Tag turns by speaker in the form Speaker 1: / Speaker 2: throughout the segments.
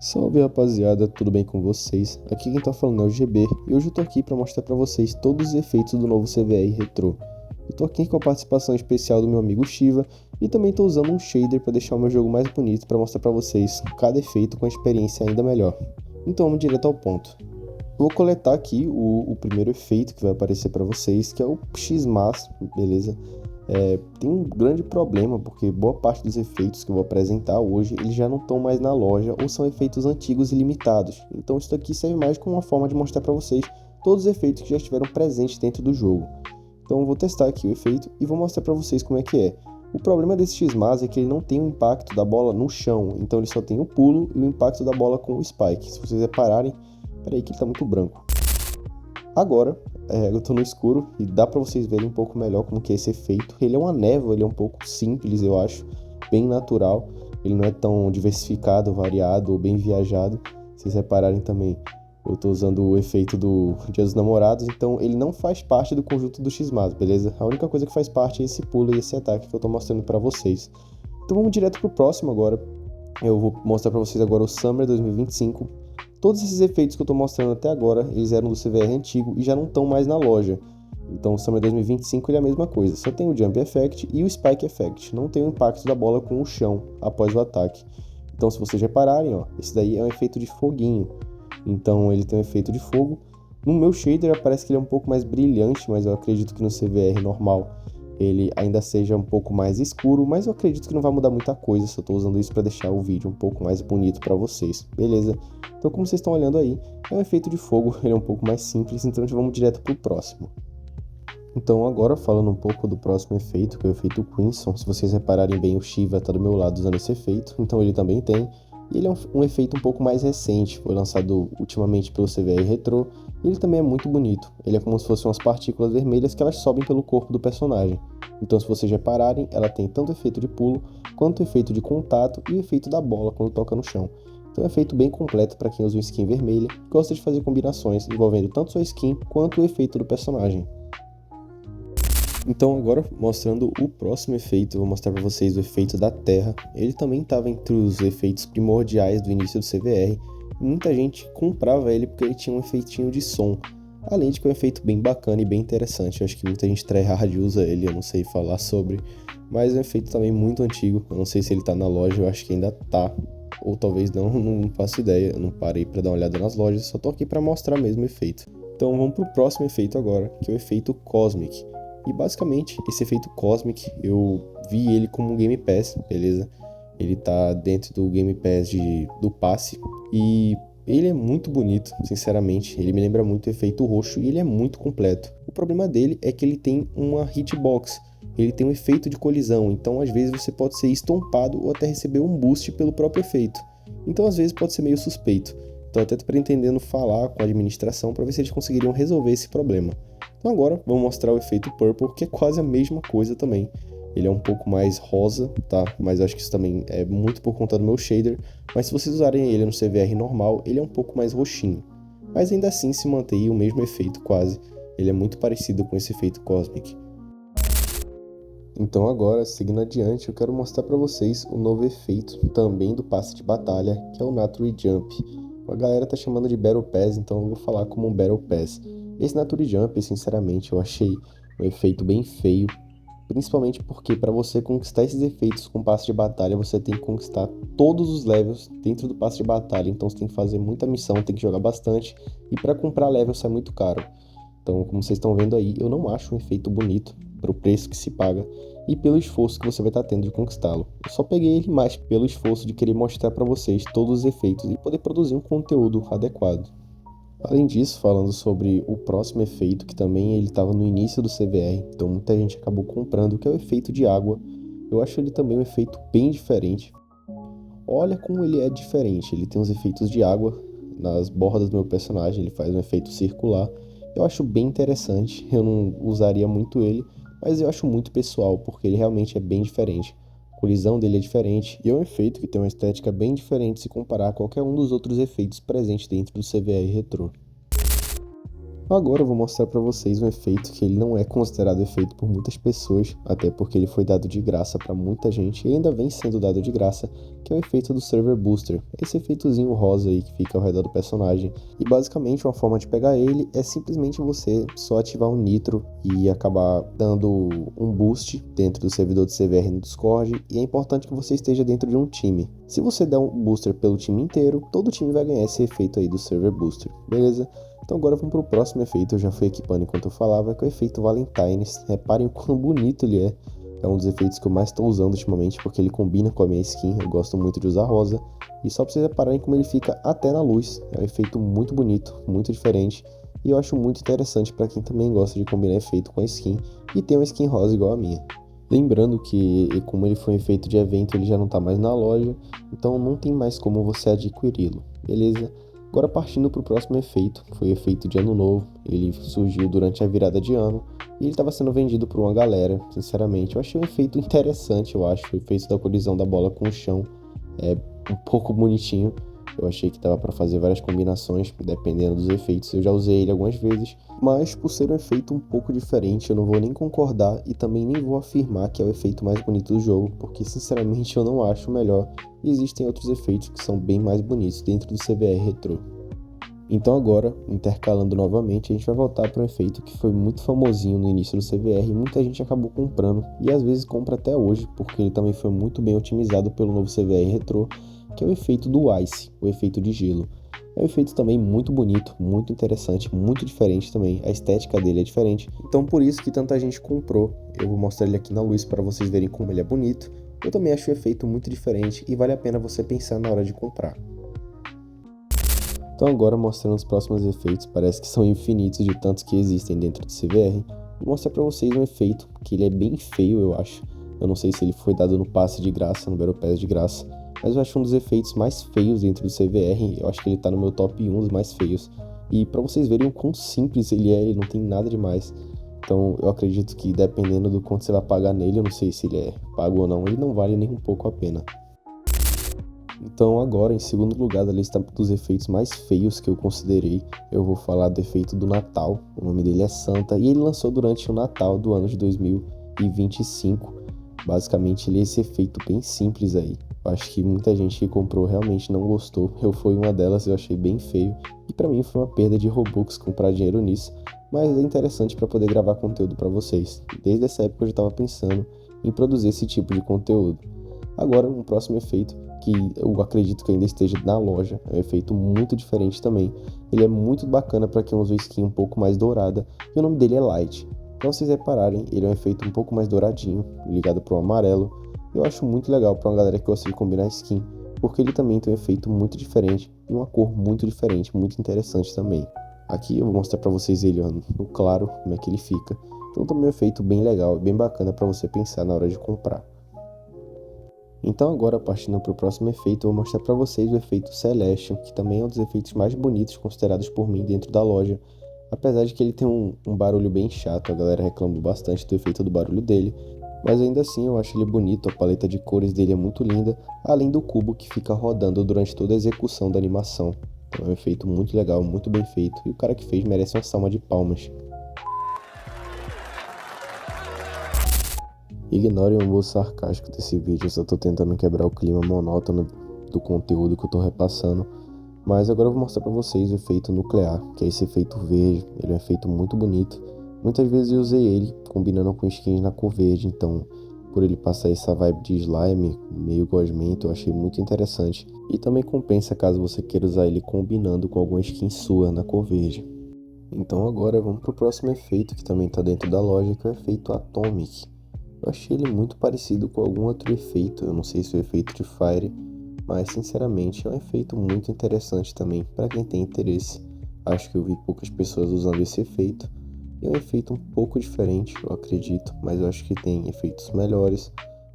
Speaker 1: Salve rapaziada, tudo bem com vocês? Aqui quem tá falando é o GB e hoje eu tô aqui pra mostrar pra vocês todos os efeitos do novo CVR Retrô. Eu tô aqui com a participação especial do meu amigo Shiva e também tô usando um shader pra deixar o meu jogo mais bonito pra mostrar pra vocês cada efeito com a experiência ainda melhor. Então vamos direto ao ponto. Eu vou coletar aqui o primeiro efeito que vai aparecer pra vocês, que é o X-Mass, beleza? Tem um grande problema, porque boa parte dos efeitos que eu vou apresentar hoje, eles já não estão mais na loja ou são efeitos antigos e limitados. Então isso daqui serve mais como uma forma de mostrar para vocês todos os efeitos que já estiveram presentes dentro do jogo. Então eu vou testar aqui o efeito e vou mostrar para vocês como é que é. O problema desse X-Mass é que ele não tem o impacto da bola no chão, então ele só tem o pulo e o impacto da bola com o spike. Se vocês repararem, peraí que ele tá muito branco. Agora, eu tô no escuro e dá pra vocês verem um pouco melhor como que é esse efeito. Ele é uma névoa, ele é um pouco simples, eu acho, bem natural. Ele não é tão diversificado, variado ou bem viajado. Se vocês repararem também, eu tô usando o efeito do Dia dos Namorados, então ele não faz parte do conjunto do X-Mass, beleza? A única coisa que faz parte é esse pulo e esse ataque que eu tô mostrando pra vocês. Então vamos direto pro próximo agora. Eu vou mostrar pra vocês agora o Summer 2025. Todos esses efeitos que eu estou mostrando até agora, eles eram do CVR antigo e já não estão mais na loja. Então o Summer 2025 ele é a mesma coisa, só tem o Jump Effect e o Spike Effect, não tem o impacto da bola com o chão após o ataque. Então se vocês repararem, ó, esse daí é um efeito de foguinho, então ele tem um efeito de fogo. No meu shader parece que ele é um pouco mais brilhante, mas eu acredito que no CVR normal ele ainda seja um pouco mais escuro, mas eu acredito que não vai mudar muita coisa, só estou usando isso para deixar o vídeo um pouco mais bonito para vocês, beleza? Então como vocês estão olhando aí, é um efeito de fogo, ele é um pouco mais simples, então já vamos direto para o próximo. Então agora falando um pouco do próximo efeito, que é o efeito Crimson. Se vocês repararem bem, o Shiva está do meu lado usando esse efeito, então ele também tem. E ele é um efeito um pouco mais recente, foi lançado ultimamente pelo CVR Retrô, e ele também é muito bonito. Ele é como se fossem umas partículas vermelhas que elas sobem pelo corpo do personagem. Então se vocês repararem, ela tem tanto o efeito de pulo, quanto o efeito de contato e o efeito da bola quando toca no chão. Então é um efeito bem completo para quem usa uma skin vermelha e gosta de fazer combinações envolvendo tanto sua skin quanto o efeito do personagem. Então agora mostrando o próximo efeito, eu vou mostrar para vocês o efeito da Terra. Ele também estava entre os efeitos primordiais do início do CVR. Muita gente comprava ele porque ele tinha um efeitinho de som, além de que é um efeito bem bacana e bem interessante. Eu acho que muita gente tryhard usa ele, eu não sei falar sobre, mas é um efeito também muito antigo. Eu não sei se ele tá na loja, eu acho que ainda tá, ou talvez não faço ideia. Eu não parei para dar uma olhada nas lojas, só tô aqui para mostrar mesmo o efeito. Então vamos pro próximo efeito agora, que é o efeito Cosmic. E basicamente, esse efeito Cosmic, eu vi ele como um Game Pass, beleza? Ele tá dentro do Game Pass do passe e ele é muito bonito, sinceramente. Ele me lembra muito o efeito roxo e ele é muito completo. O problema dele é que ele tem uma hitbox, ele tem um efeito de colisão, então às vezes você pode ser estompado ou até receber um boost pelo próprio efeito. Então às vezes pode ser meio suspeito. Então até tô pretendendo falar com a administração para ver se eles conseguiriam resolver esse problema. Então agora vamos mostrar o efeito Purple, que é quase a mesma coisa também. Ele é um pouco mais rosa, tá? Mas eu acho que isso também é muito por conta do meu shader. Mas se vocês usarem ele no CVR normal, ele é um pouco mais roxinho. Mas ainda assim se mantém o mesmo efeito quase. Ele é muito parecido com esse efeito Cosmic. Então agora, seguindo adiante, eu quero mostrar para vocês o novo efeito também do passe de batalha, que é o Nature Jump. A galera tá chamando de Battle Pass, então eu vou falar como um Battle Pass. Esse Nature Jump, sinceramente, eu achei um efeito bem feio, principalmente porque para você conquistar esses efeitos com passe de batalha, você tem que conquistar todos os levels dentro do passe de batalha, então você tem que fazer muita missão, tem que jogar bastante, e para comprar level sai muito caro. Então, como vocês estão vendo aí, eu não acho um efeito bonito para o preço que se paga e pelo esforço que você vai estar tendo de conquistá-lo. Eu só peguei ele mais pelo esforço de querer mostrar para vocês todos os efeitos e poder produzir um conteúdo adequado. Além disso, falando sobre o próximo efeito, que também ele estava no início do CVR, então muita gente acabou comprando, que é o efeito de água. Eu acho ele também um efeito bem diferente. Olha como ele é diferente, ele tem uns efeitos de água nas bordas do meu personagem, ele faz um efeito circular. Eu acho bem interessante, eu não usaria muito ele, mas eu acho muito pessoal, porque ele realmente é bem diferente. A colisão dele é diferente, e é um efeito que tem uma estética bem diferente se comparar a qualquer um dos outros efeitos presentes dentro do CVR Retrô. Agora eu vou mostrar para vocês um efeito que ele não é considerado efeito por muitas pessoas, até porque ele foi dado de graça para muita gente e ainda vem sendo dado de graça, que é o efeito do Server Booster, esse efeitozinho rosa aí que fica ao redor do personagem. E basicamente uma forma de pegar ele é simplesmente você só ativar um nitro e acabar dando um boost dentro do servidor de CVR no Discord, e é importante que você esteja dentro de um time. Se você der um booster pelo time inteiro, todo time vai ganhar esse efeito aí do Server Booster, beleza? Então agora vamos para o próximo efeito, eu já fui equipando enquanto eu falava, que é o efeito Valentines. Reparem o quão bonito ele é. É um dos efeitos que eu mais estou usando ultimamente, porque ele combina com a minha skin, eu gosto muito de usar rosa. E só para vocês repararem como ele fica até na luz. É um efeito muito bonito, muito diferente. E eu acho muito interessante para quem também gosta de combinar efeito com a skin e tem uma skin rosa igual a minha. Lembrando que, como ele foi um efeito de evento, ele já não está mais na loja, então não tem mais como você adquiri-lo, beleza? Agora partindo para o próximo efeito, foi o efeito de ano novo, ele surgiu durante a virada de ano e ele estava sendo vendido por uma galera. Sinceramente, eu achei um efeito interessante, eu acho, o efeito da colisão da bola com o chão é um pouco bonitinho. Eu achei que dava para fazer várias combinações, dependendo dos efeitos. Eu já usei ele algumas vezes, mas por ser um efeito um pouco diferente, eu não vou nem concordar e também nem vou afirmar que é o efeito mais bonito do jogo, porque sinceramente eu não acho o melhor. E existem outros efeitos que são bem mais bonitos dentro do CVR Retrô. Então agora, intercalando novamente, a gente vai voltar para um efeito que foi muito famosinho no início do CVR e muita gente acabou comprando, e às vezes compra até hoje, porque ele também foi muito bem otimizado pelo novo CVR Retrô, que é o efeito do Ice, o efeito de gelo. É um efeito também muito bonito, muito interessante, muito diferente também, a estética dele é diferente, então por isso que tanta gente comprou. Eu vou mostrar ele aqui na luz para vocês verem como ele é bonito. Eu também acho o efeito muito diferente e vale a pena você pensar na hora de comprar. Então agora mostrando os próximos efeitos, parece que são infinitos de tantos que existem dentro do CVR. Vou mostrar para vocês um efeito que ele é bem feio, eu acho. Eu não sei se ele foi dado no passe de graça, no Battle Pass de graça, mas eu acho um dos efeitos mais feios dentro do CVR. Eu acho que ele tá no meu top 1 dos mais feios. E para vocês verem o quão simples ele é, ele não tem nada demais. Então eu acredito que dependendo do quanto você vai pagar nele, eu não sei se ele é pago ou não, ele não vale nem um pouco a pena. Então agora, em segundo lugar da lista dos efeitos mais feios que eu considerei, eu vou falar do efeito do Natal. O nome dele é Santa e ele lançou durante o Natal do ano de 2025. Basicamente ele é esse efeito bem simples aí. Eu acho que muita gente que comprou realmente não gostou. Eu fui uma delas, eu achei bem feio. E pra mim foi uma perda de Robux comprar dinheiro nisso. Mas é interessante para poder gravar conteúdo para vocês. Desde essa época eu já estava pensando em produzir esse tipo de conteúdo. Agora, um próximo efeito que eu acredito que ainda esteja na loja, é um efeito muito diferente também. Ele é muito bacana para quem usa a skin um pouco mais dourada e o nome dele é Light. Pra vocês repararem, ele é um efeito um pouco mais douradinho, ligado para o amarelo. Eu acho muito legal para uma galera que gosta de combinar skin, porque ele também tem um efeito muito diferente e uma cor muito diferente, muito interessante também. Aqui eu vou mostrar para vocês ele no claro, como é que ele fica. Então também é um efeito bem legal, bem bacana para você pensar na hora de comprar. Então agora, partindo para o próximo efeito, eu vou mostrar para vocês o efeito Celestial, que também é um dos efeitos mais bonitos considerados por mim dentro da loja. Apesar de que ele tem um barulho bem chato, a galera reclama bastante do efeito do barulho dele, mas ainda assim eu acho ele bonito, a paleta de cores dele é muito linda, além do cubo que fica rodando durante toda a execução da animação. Então é um efeito muito legal, muito bem feito, e o cara que fez merece uma salva de palmas. Ignorem o humor sarcástico desse vídeo, eu só tô tentando quebrar o clima monótono do conteúdo que eu tô repassando. Mas agora eu vou mostrar pra vocês o efeito nuclear, que é esse efeito verde. Ele é um efeito muito bonito. Muitas vezes eu usei ele combinando com skins na cor verde, então por ele passar essa vibe de slime, meio gosmento, eu achei muito interessante. E também compensa caso você queira usar ele combinando com alguma skin sua na cor verde. Então agora vamos pro próximo efeito que também tá dentro da loja, que é o efeito Atomic. Eu achei ele muito parecido com algum outro efeito, eu não sei se é o efeito de Fire, mas sinceramente é um efeito muito interessante também para quem tem interesse. Acho que eu vi poucas pessoas usando esse efeito. É um efeito um pouco diferente, eu acredito, mas eu acho que tem efeitos melhores.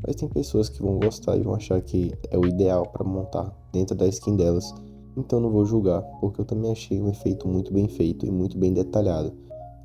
Speaker 1: Mas tem pessoas que vão gostar e vão achar que é o ideal para montar dentro da skin delas. Então não vou julgar, porque eu também achei um efeito muito bem feito e muito bem detalhado.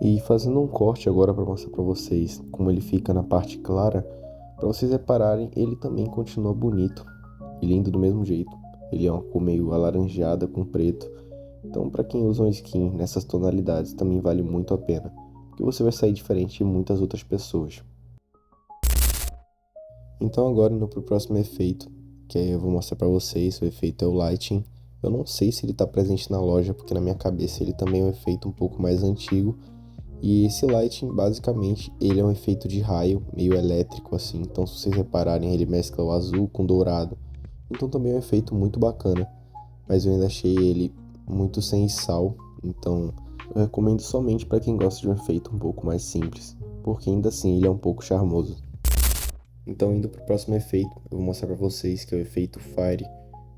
Speaker 1: E fazendo um corte agora para mostrar para vocês como ele fica na parte clara, para vocês repararem, ele também continua bonito e lindo do mesmo jeito. Ele é uma cor meio alaranjada com preto Então, para quem usa uma skin nessas tonalidades, também vale muito a pena, porque você vai sair diferente de muitas outras pessoas. Então agora indo para o próximo efeito, que aí eu vou mostrar para vocês, o efeito é o Lighting. Eu não sei se ele está presente na loja, porque na minha cabeça ele também é um efeito um pouco mais antigo. E esse Lighting, basicamente, ele é um efeito de raio, meio elétrico assim. Então se vocês repararem, ele mescla o azul com o dourado. Então também é um efeito muito bacana, mas eu ainda achei ele muito sem sal. Então eu recomendo somente para quem gosta de um efeito um pouco mais simples, porque ainda assim ele é um pouco charmoso. Então, indo para o próximo efeito, eu vou mostrar para vocês que é o efeito Fire.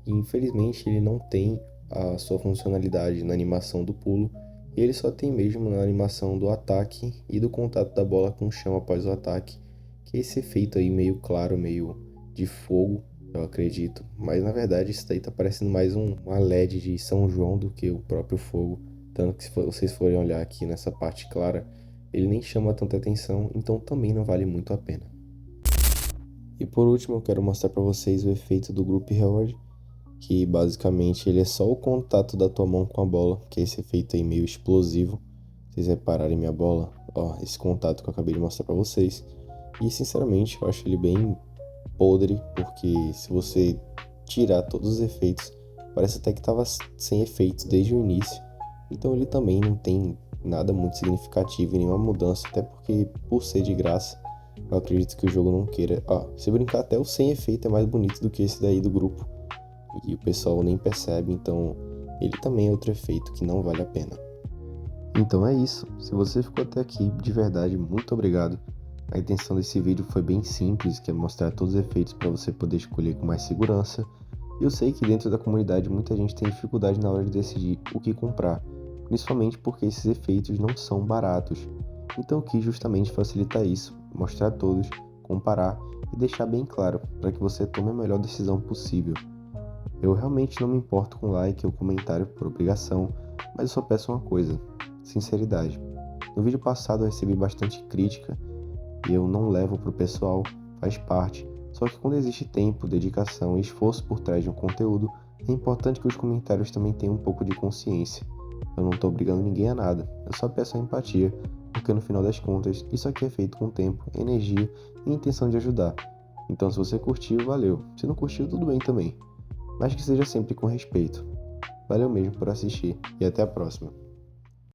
Speaker 1: E infelizmente ele não tem a sua funcionalidade na animação do pulo, e ele só tem mesmo na animação do ataque e do contato da bola com o chão após o ataque, que é esse efeito aí meio claro, meio de fogo, eu acredito. Mas na verdade isso daí tá parecendo mais uma LED de São João do que o próprio fogo. Tanto que se vocês forem olhar aqui nessa parte clara, ele nem chama tanta atenção, então também não vale muito a pena. E por último eu quero mostrar para vocês o efeito do Group Reward, que basicamente ele é só o contato da tua mão com a bola, que é esse efeito aí meio explosivo. Vocês repararem minha bola, ó, esse contato que eu acabei de mostrar para vocês. E sinceramente eu acho ele bem podre, porque se você tirar todos os efeitos, parece até que tava sem efeitos desde o início. Então ele também não tem nada muito significativo e nenhuma mudança, até porque por ser de graça, eu acredito que o jogo não queira. Ó, se brincar, até o sem efeito é mais bonito do que esse daí do grupo. E o pessoal nem percebe, então ele também é outro efeito que não vale a pena. Então é isso. Se você ficou até aqui, de verdade, muito obrigado. A intenção desse vídeo foi bem simples, que é mostrar todos os efeitos para você poder escolher com mais segurança. E eu sei que dentro da comunidade muita gente tem dificuldade na hora de decidir o que comprar, principalmente porque esses efeitos não são baratos. Então eu quis justamente facilitar isso, mostrar a todos, comparar e deixar bem claro para que você tome a melhor decisão possível. Eu realmente não me importo com like ou comentário por obrigação, mas eu só peço uma coisa: sinceridade. No vídeo passado eu recebi bastante crítica e eu não levo pro pessoal, faz parte. Só que quando existe tempo, dedicação e esforço por trás de um conteúdo, é importante que os comentários também tenham um pouco de consciência. Eu não tô obrigando ninguém a nada, eu só peço a empatia, porque no final das contas, isso aqui é feito com tempo, energia e intenção de ajudar. Então se você curtiu, valeu. Se não curtiu, tudo bem também. Mas que seja sempre com respeito. Valeu mesmo por assistir e até a próxima.